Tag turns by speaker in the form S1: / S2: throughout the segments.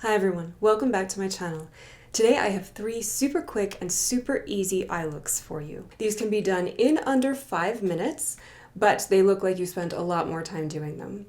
S1: Hi everyone, welcome back to my channel. Today I have 3 super quick and super easy eye looks for you. These can be done in under 5 minutes, but they look like you spent a lot more time doing them.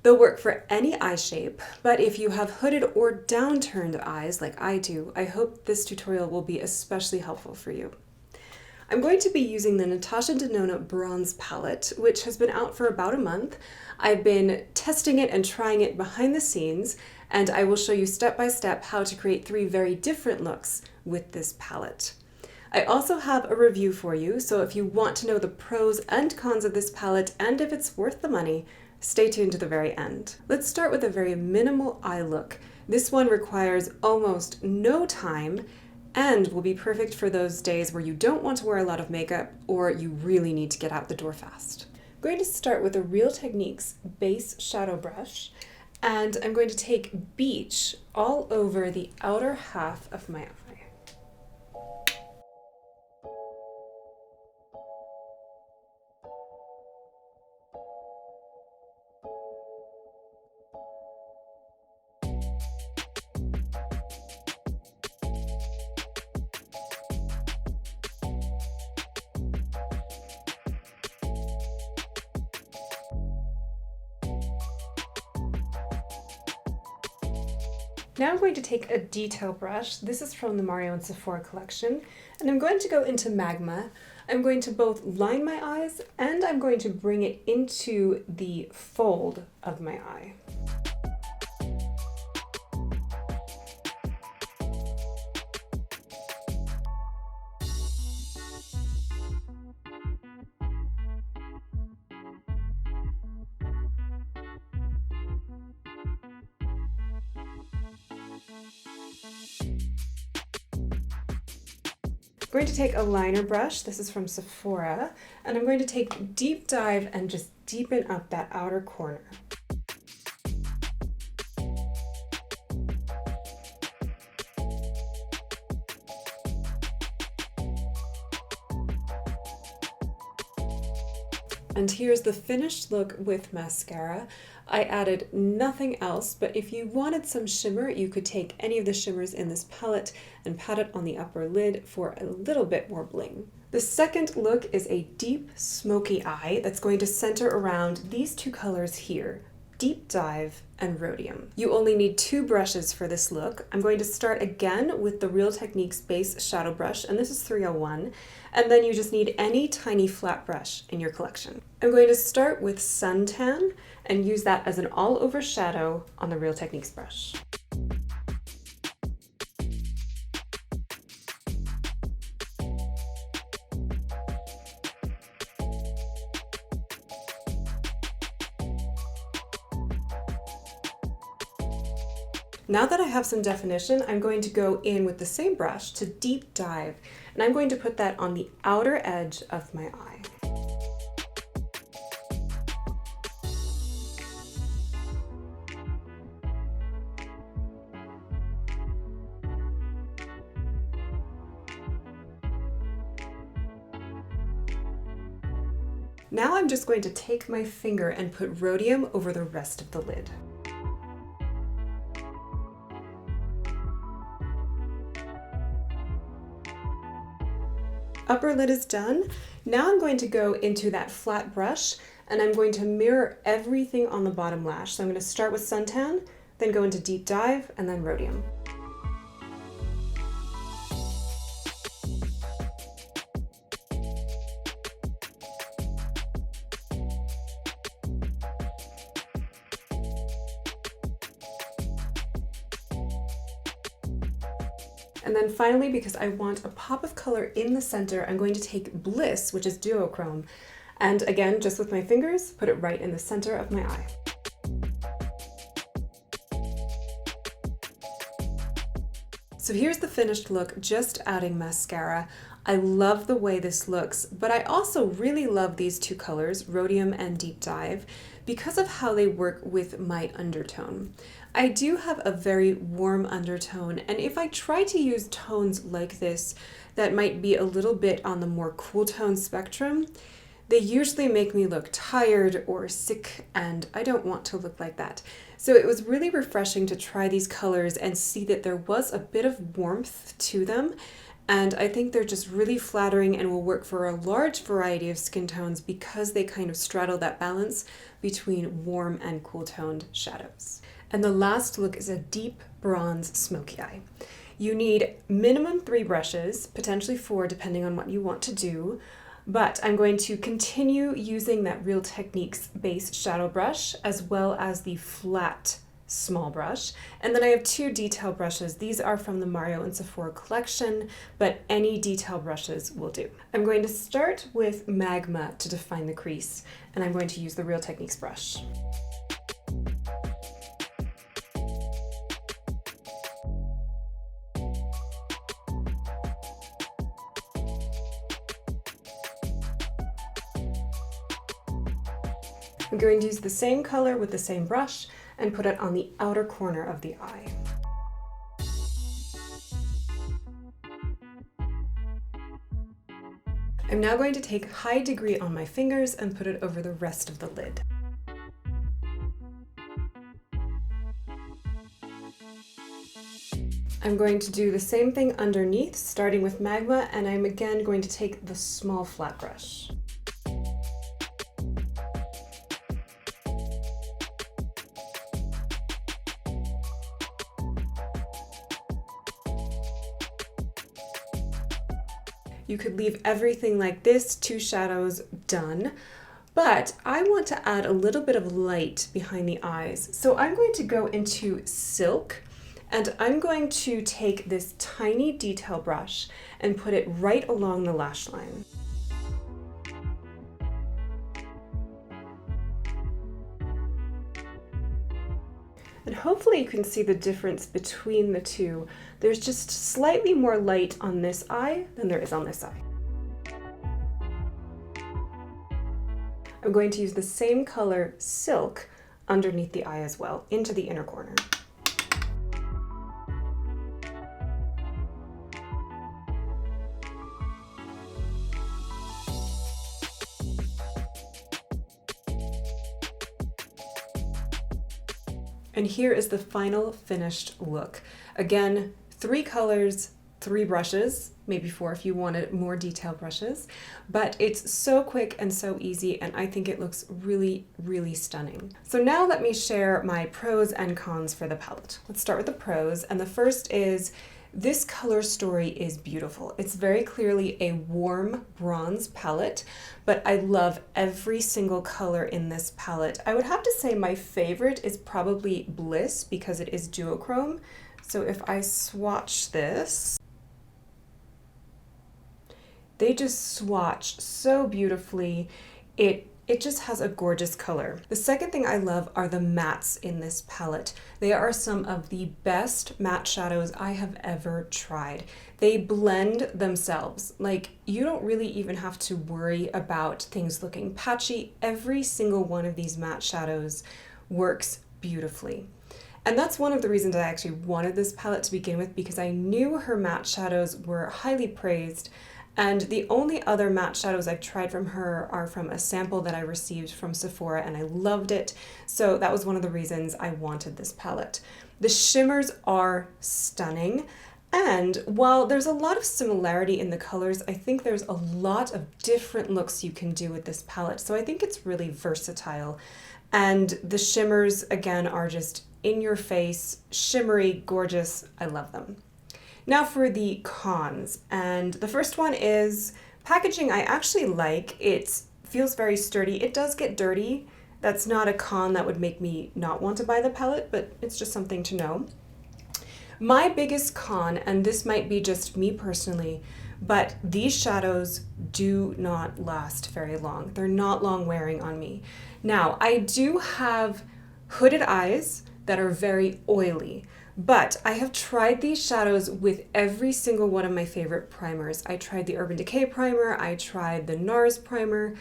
S1: They'll work for any eye shape, but if you have hooded or downturned eyes like I do, I hope this tutorial will be especially helpful for you. I'm going to be using the Natasha Denona Bronze palette, which has been out for about a month. I've been testing it and trying it behind the scenes, and I will show you step by step how to create 3 very different looks with this palette. I also have a review for you, so if you want to know the pros and cons of this palette and if it's worth the money, stay tuned to the very end. Let's start with a very minimal eye look. This one requires almost no time and will be perfect for those days where you don't want to wear a lot of makeup or you really need to get out the door fast. I'm going to start with a Real Techniques base shadow brush, and I'm going to take Beach all over the outer half of my eye. Now I'm going to take a detail brush. This is from the Mario and Sephora collection, and I'm going to go into Magma. I'm going to both line my eyes and I'm going to bring it into the fold of my eye. I'm going to take a liner brush, this is from Sephora, and I'm going to take Deep Dive and just deepen up that outer corner. And here's the finished look with mascara. I added nothing else, but if you wanted some shimmer, you could take any of the shimmers in this palette and pat it on the upper lid for a little bit more bling. The second look is a deep smoky eye that's going to center around these 2 colors here, Deep Dive and Rhodium. You only need 2 brushes for this look. I'm going to start again with the Real Techniques base shadow brush, and this is 301, and then you just need any tiny flat brush in your collection. I'm going to start with Suntan and use that as an all-over shadow on the Real Techniques brush. Now that I have some definition, I'm going to go in with the same brush to Deep Dive, and I'm going to put that on the outer edge of my eye. Now I'm just going to take my finger and put Rhodium over the rest of the lid. Upper lid is done. Now I'm going to go into that flat brush and I'm going to mirror everything on the bottom lash. So I'm going to start with Suntan, then go into Deep Dive, and then Rhodium. And then finally, because I want a pop of color in the center, I'm going to take Bliss, which is duochrome, and again, just with my fingers, put it right in the center of my eye. So here's the finished look, just adding mascara. I love the way this looks, but I also really love these 2 colors, Rhodium and Deep Dive, because of how they work with my undertone. I do have a very warm undertone, and if I try to use tones like this that might be a little bit on the more cool tone spectrum, they usually make me look tired or sick, and I don't want to look like that. So it was really refreshing to try these colors and see that there was a bit of warmth to them. And I think they're just really flattering and will work for a large variety of skin tones because they kind of straddle that balance between warm and cool toned shadows. And the last look is a deep bronze smoky eye. You need minimum 3 brushes, potentially 4 depending on what you want to do. But I'm going to continue using that Real Techniques base shadow brush as well as the flat small brush. And then I have 2 detail brushes. These are from the Mario and Sephora collection, but any detail brushes will do. I'm going to start with Magma to define the crease, and I'm going to use the Real Techniques brush. I'm going to use the same color with the same brush and put it on the outer corner of the eye. I'm now going to take High Degree on my fingers and put it over the rest of the lid. I'm going to do the same thing underneath, starting with Magma, and I'm again going to take the small flat brush. You could leave everything like this, 2 shadows done, but I want to add a little bit of light behind the eyes. So I'm going to go into Silk, and I'm going to take this tiny detail brush and put it right along the lash line. And hopefully you can see the difference between the two. There's just slightly more light on this eye than there is on this eye. I'm going to use the same color, Silk, underneath the eye as well, into the inner corner. And here is the final finished look. Again, 3 colors, 3 brushes, maybe 4 if you wanted more detailed brushes, but it's so quick and so easy, and I think it looks really, really stunning. So now let me share my pros and cons for the palette. Let's start with the pros, and the first is this color story is beautiful. It's very clearly a warm bronze palette, but I love every single color in this palette. I would have to say my favorite is probably Bliss because it is duochrome. So if I swatch this, they just swatch so beautifully. It just has a gorgeous color. The second thing I love are the mattes in this palette. They are some of the best matte shadows I have ever tried. They blend themselves. Like, you don't really even have to worry about things looking patchy. Every single one of these matte shadows works beautifully. And that's one of the reasons I actually wanted this palette to begin with, because I knew her matte shadows were highly praised. And the only other matte shadows I've tried from her are from a sample that I received from Sephora, and I loved it. So that was one of the reasons I wanted this palette. The shimmers are stunning. And while there's a lot of similarity in the colors, I think there's a lot of different looks you can do with this palette. So I think it's really versatile. And the shimmers, again, are just in your face, shimmery, gorgeous. I love them. Now for the cons, and the first one is packaging I actually like. It feels very sturdy. It does get dirty. That's not a con that would make me not want to buy the palette, but it's just something to know. My biggest con, and this might be just me personally, but these shadows do not last very long. They're not long wearing on me. Now, I do have hooded eyes that are very oily. But I have tried these shadows with every single one of my favorite primers. I tried the Urban Decay primer, I tried the NARS primer,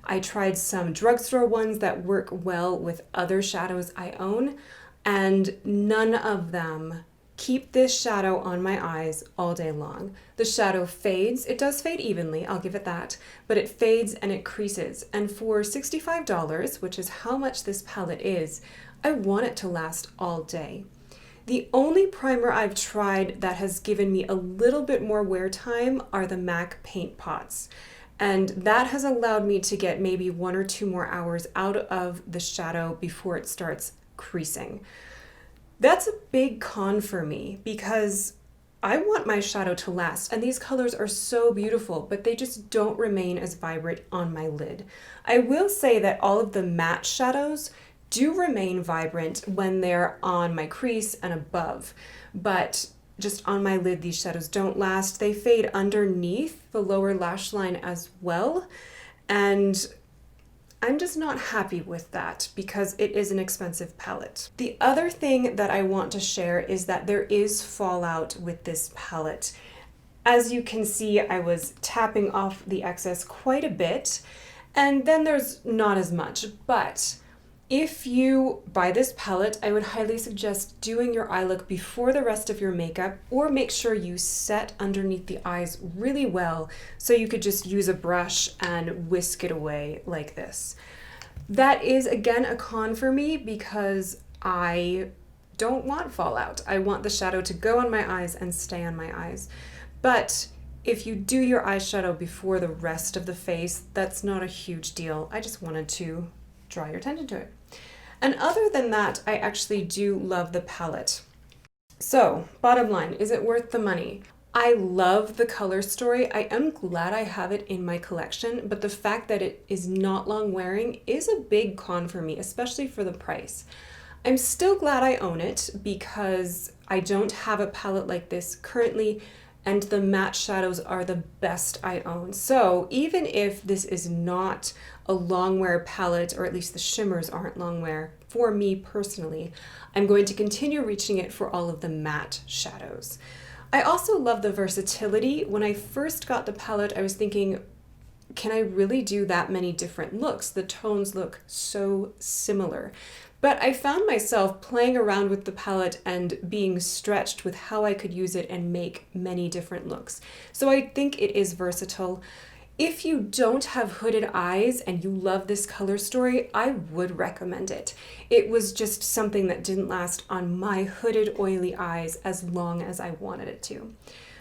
S1: I tried some drugstore ones that work well with other shadows I own, and none of them keep this shadow on my eyes all day long. The shadow fades. It does fade evenly, I'll give it that, but it fades and it creases. And for $65, which is how much this palette is, I want it to last all day. The only primer I've tried that has given me a little bit more wear time are the MAC paint pots. And that has allowed me to get maybe 1 or 2 more hours out of the shadow before it starts creasing. That's a big con for me because I want my shadow to last, and these colors are so beautiful, but they just don't remain as vibrant on my lid. I will say that all of the matte shadows do remain vibrant when they're on my crease and above, but just on my lid, these shadows don't last. They fade underneath the lower lash line as well, and I'm just not happy with that because it is an expensive palette. The other thing that I want to share is that there is fallout with this palette. As you can see, I was tapping off the excess quite a bit, and then there's not as much, but if you buy this palette, I would highly suggest doing your eye look before the rest of your makeup, or make sure you set underneath the eyes really well so you could just use a brush and whisk it away like this. That is, again, a con for me because I don't want fallout. I want the shadow to go on my eyes and stay on my eyes. But if you do your eyeshadow before the rest of the face, that's not a huge deal. I just wanted to draw your attention to it. And other than that, I actually do love the palette. So, bottom line, is it worth the money? I love the color story. I am glad I have it in my collection, but the fact that it is not long wearing is a big con for me, especially for the price. I'm still glad I own it because I don't have a palette like this currently, and the matte shadows are the best I own. So even if this is not a long wear palette, or at least the shimmers aren't long wear for me personally, I'm going to continue reaching it for all of the matte shadows. I also love the versatility. When I first got the palette, I was thinking, can I really do that many different looks? The tones look so similar. But I found myself playing around with the palette and being stretched with how I could use it and make many different looks. So I think it is versatile. If you don't have hooded eyes and you love this color story, I would recommend it. It was just something that didn't last on my hooded oily eyes as long as I wanted it to.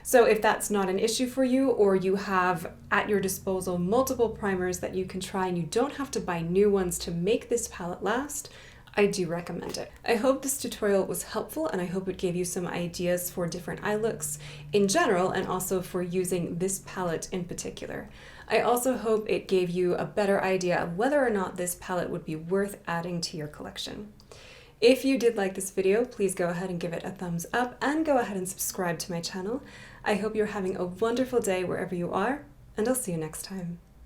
S1: So if that's not an issue for you, or you have at your disposal multiple primers that you can try and you don't have to buy new ones to make this palette last, I do recommend it. I hope this tutorial was helpful, and I hope it gave you some ideas for different eye looks in general and also for using this palette in particular. I also hope it gave you a better idea of whether or not this palette would be worth adding to your collection. If you did like this video, please go ahead and give it a thumbs up and go ahead and subscribe to my channel. I hope you're having a wonderful day wherever you are, and I'll see you next time.